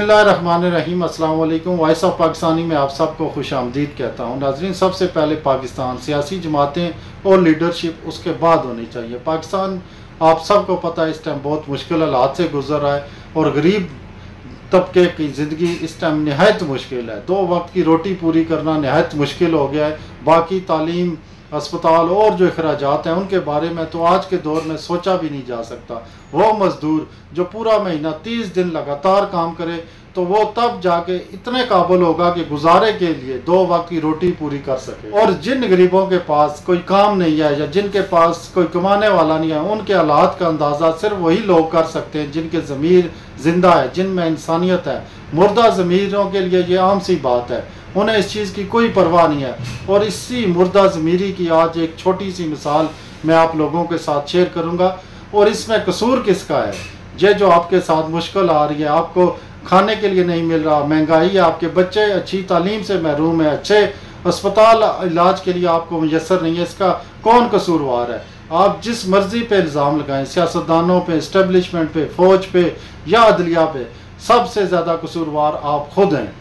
बिस्मिल्लाहिर्रहमानिर्रहीम अस्सलाम वालेकुम। वॉइस ऑफ पाकिस्तानी में आप सबको खुश आमदीद कहता हूँ। नाजरीन, सबसे पहले पाकिस्तान सियासी जमातें और लीडरशिप उसके बाद होनी चाहिए। पाकिस्तान आप सबको पता है इस टाइम बहुत मुश्किल हालात से गुजर रहा है और गरीब तबके की ज़िंदगी इस टाइम नहायत मुश्किल है। 2 वक्त की रोटी पूरी करना नहायत मुश्किल हो गया है। बाकी तालीम, अस्पताल और जो अखराजात हैं उनके बारे में तो आज के दौर में सोचा भी नहीं जा सकता। वो मज़दूर जो पूरा महीना 30 दिन लगातार काम करे तो वो तब जाके इतने काबिल होगा कि गुजारे के लिए 2 वक्त की रोटी पूरी कर सके। और जिन गरीबों के पास कोई काम नहीं है या जिनके पास कोई कमाने वाला नहीं है, उनके हालात का अंदाज़ा सिर्फ वही लोग कर सकते हैं जिनके ज़मीर जिंदा है, जिनमें इंसानियत है। मुर्दा ज़मीरों के लिए ये आम सी बात है, उन्हें इस चीज़ की कोई परवाह नहीं है। और इसी मुर्दा ज़मीरी की आज एक छोटी सी मिसाल मैं आप लोगों के साथ शेयर करूँगा। और इसमें कसूर किसका है? ये जो आपके साथ मुश्किल आ रही है, आपको खाने के लिए नहीं मिल रहा, महंगाई है, आपके बच्चे अच्छी तालीम से महरूम है, अच्छे अस्पताल इलाज के लिए आपको मुयसर नहीं है, इसका कौन कसूरवार है? आप जिस मर्जी पे इल्ज़ाम लगाएं, सियासतदानों पे, इस्टेब्लिशमेंट पे, फ़ौज पे या अदलिया पे, सबसे ज़्यादा कसूरवार आप खुद हैं।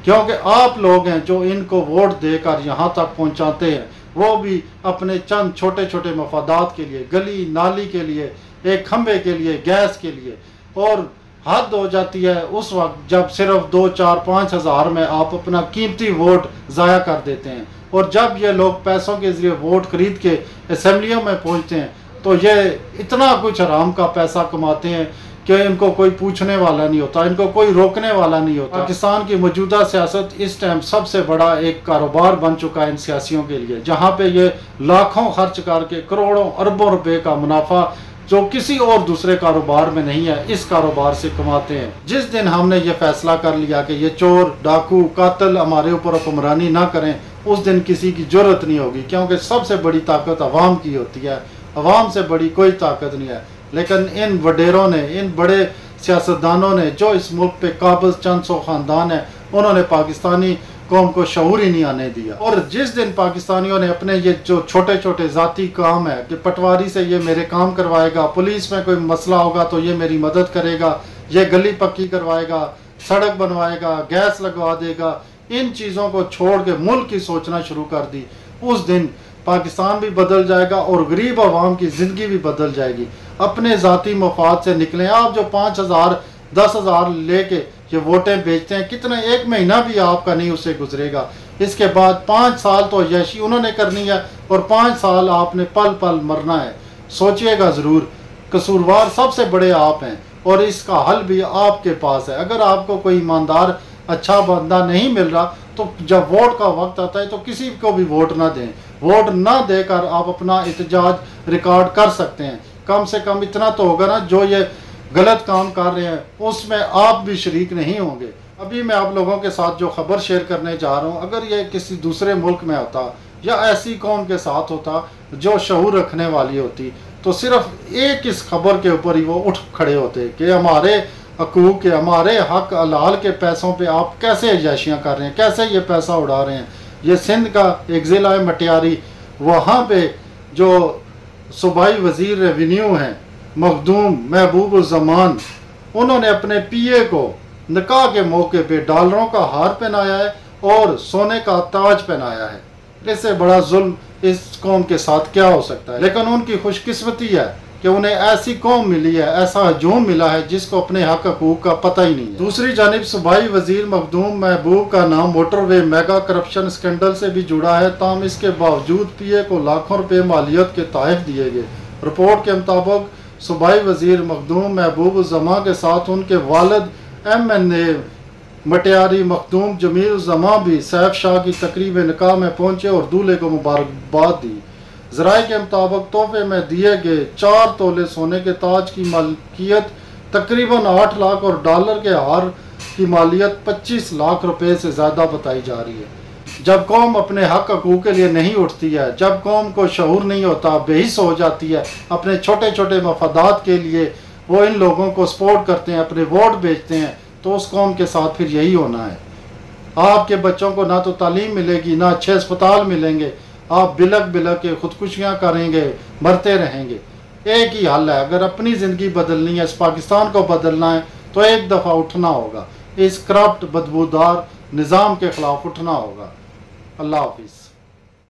क्योंकि आप लोग हैं जो इनको वोट देकर यहाँ तक पहुँचाते हैं, वो भी अपने चंद छोटे छोटे मफादात के लिए, गली नाली के लिए, एक खंबे के लिए, गैस के लिए। और हद हो जाती है उस वक्त जब सिर्फ 2, 4, 5 हज़ार में आप अपना कीमती वोट ज़ाया कर देते हैं। और जब ये लोग पैसों के ज़रिए वोट खरीद के असम्बलियों में पहुँचते हैं तो ये इतना कुछ हराम का पैसा कमाते हैं कि इनको कोई पूछने वाला नहीं होता, इनको कोई रोकने वाला नहीं होता। पाकिस्तान की मौजूदा सियासत इस टाइम सबसे बड़ा एक कारोबार बन चुका है इन सियासियों के लिए, जहाँ पे ये लाखों खर्च करके करोड़ों अरबों रुपए का मुनाफा जो किसी और दूसरे कारोबार में नहीं है, इस कारोबार से कमाते हैं। जिस दिन हमने ये फैसला कर लिया कि ये चोर, डाकू, कातिल हमारे ऊपर हुक्मरानी ना करें, उस दिन किसी की जरूरत नहीं होगी। क्योंकि सबसे बड़ी ताकत अवाम की होती है, अवाम से बड़ी कोई ताकत नहीं है। लेकिन इन वडेरों ने, इन बड़े सियासतदानों ने जो इस मुल्क पे काबिज चंद सौ ख़ानदान है, उन्होंने पाकिस्तानी कौम को शऊर ही नहीं आने दिया। और जिस दिन पाकिस्तानियों ने अपने ये जो छोटे छोटे ज़ाती काम है कि पटवारी से ये मेरे काम करवाएगा, पुलिस में कोई मसला होगा तो ये मेरी मदद करेगा, ये गली पक्की करवाएगा, सड़क बनवाएगा, गैस लगवा देगा, इन चीज़ों को छोड़ के मुल्क की सोचना शुरू कर दी, उस दिन पाकिस्तान भी बदल जाएगा और गरीब आवाम की ज़िंदगी भी बदल जाएगी। अपने ज़ाती मफाद से निकलें। आप जो 5,000, 10,000 लेके ये वोटें बेचते हैं, कितने, 1 महीना भी आपका नहीं उससे गुजरेगा। इसके बाद 5 साल तो यशी उन्होंने करनी है और 5 साल आपने पल पल मरना है। सोचिएगा ज़रूर, कसूरवार सबसे बड़े आप हैं और इसका हल भी आपके पास है। अगर आपको कोई ईमानदार अच्छा बंदा नहीं मिल रहा तो जब वोट का वक्त आता है तो किसी को भी वोट ना दें। वोट ना देकर आप अपना एहतजाज रिकॉर्ड कर सकते हैं। कम से कम इतना तो होगा ना, जो ये गलत काम कर रहे हैं उसमें आप भी शरीक नहीं होंगे। अभी मैं आप लोगों के साथ जो खबर शेयर करने जा रहा हूँ, अगर ये किसी दूसरे मुल्क में होता या ऐसी कौम के साथ होता जो शऊर रखने वाली होती, तो सिर्फ एक इस खबर के ऊपर ही वो उठ खड़े होते कि हमारे हकूक़ के, हमारे हक हलाल के पैसों पे आप कैसे अयाशियाँ कर रहे हैं, कैसे ये पैसा उड़ा रहे हैं। ये सिंध का एक ज़िला है मटियारी, वहाँ पे जो सूबाई वज़ीर रेवेन्यू हैं मखदूम महबूब ज़मान, उन्होंने अपने पीए को निकाह के मौके पे डॉलरों का हार पहनाया है और सोने का ताज पहनाया है। इससे बड़ा जुल्म इस कौम के साथ क्या हो सकता है? लेकिन उनकी खुशकिस्मती है कि उन्हें ऐसी कौम मिली है, ऐसा हजूम मिला है जिसको अपने हक हकूक का पता ही नहीं है। दूसरी जानिब सूबाई वज़ीर मखदूम महबूब का नाम मोटरवे मेगा करप्शन स्कैंडल से भी जुड़ा है, ताहम इसके बावजूद पीए को लाखों रुपये मालियत के तहफ़ दिए गए। रिपोर्ट के मुताबिक सूबाई वज़ीर मखदूम महबूब ज़मा के साथ उनके वालिद MNA मटियारी मखदूम जमील ज़मा भी सैफ शाह की तकरीब निकाह में पहुँचे और दूल्हे को मुबारकबाद दी। ज़राए के मुताबिक तोहफे में दिए गए 4 तोले सोने के ताज की मालियत तकरीबन 8 लाख और डॉलर के हार की मालियत 25 लाख रुपए से ज़्यादा बताई जा रही है। जब कौम अपने हक हकूक़ के लिए नहीं उठती है, जब कौम को शऊर नहीं होता, बेहिस हो जाती है, अपने छोटे छोटे मफादात के लिए वो इन लोगों को सपोर्ट करते हैं, अपने वोट बेचते हैं, तो उस कौम के साथ फिर यही होना है। आपके बच्चों को ना तो तालीम मिलेगी, ना अच्छे अस्पताल मिलेंगे, आप बिलक बिलक के खुदकुशियाँ करेंगे, मरते रहेंगे। एक ही हल है, अगर अपनी ज़िंदगी बदलनी है, इस पाकिस्तान को बदलना है, तो एक दफ़ा उठना होगा। इस करप्ट बदबूदार निज़ाम के ख़िलाफ़ उठना होगा। अल्लाह हाफिज़।